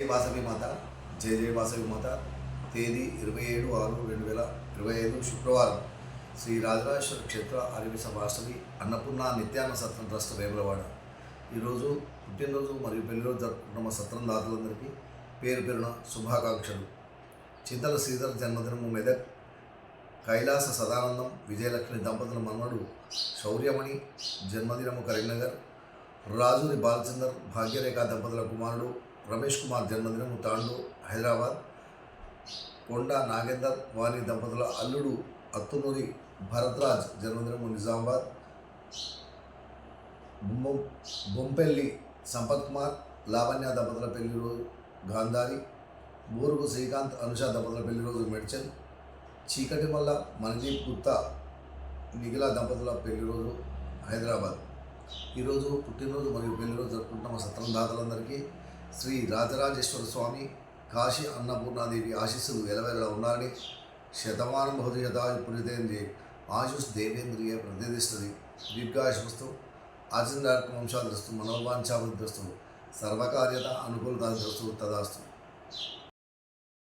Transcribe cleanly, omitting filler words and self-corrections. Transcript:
జై వాసవి మాత. జై జై వాసవి మాత. తేదీ 27/6/2025 శుక్రవారం. శ్రీ రాజరాజేశ్వర క్షేత్ర ఆర్యవైశ్య వాసవి అన్నపూర్ణ నిత్యాన్న సత్రం ట్రస్ట్ వేములవాడ. ఈరోజు పుట్టినరోజు మరియు పెళ్లిరోజు జరుపుకుంటున్న మా సత్రం దాతలందరికీ పేరు పేరున శుభాకాంక్షలు. చింతల శ్రీధర్ జన్మదినము మెదక్. కైలాస సదానందం విజయలక్ష్మి దంపతుల మనవడు శౌర్యమణి జన్మదినము కరీంనగర్. రాజూరి బాలచందర్ భాగ్యరేఖ దంపతుల కుమారుడు రమేష్ కుమార్ జన్మదినము తాండూర్ హైదరాబాద్. కొండ నాగేందర్ వాణి దంపతుల అల్లుడు అత్తునూరి భరద్రాజ్ జన్మదినము నిజామాబాద్. బొంపెల్లి సంపత్ కుమార్ లావణ్య దంపతుల పెళ్లి రోజు గాంధారి. బూరుగు శ్రీకాంత్ అనుష దంపతుల పెళ్లి రోజు మెడ్చల్. చీకటిమల్ల మనదీప్ గుప్తా నిఖిల దంపతుల పెళ్లి రోజు హైదరాబాద్. ఈరోజు పుట్టినరోజు మరియు పెళ్లిరోజు జరుపుకుంటున్న సత్రం దాతలందరికీ శ్రీ రాజరాజేశ్వర స్వామి కాశీ అన్నపూర్ణాదేవి ఆశీస్సులు ఎలవేళ ఉన్నారని, శతమానం భౌతికతాయు పుణ్యతేంద్రియ ఆశుష్ దేవేంద్రియ ప్రతిదిష్టది దీర్ఘాయుష్మస్తు ఆచంద్రార్క వంశాదస్తు మనోవాంఛాభివృద్ధిస్తు సర్వకార్యత అనుకూలతాదస్తు తదాస్తు.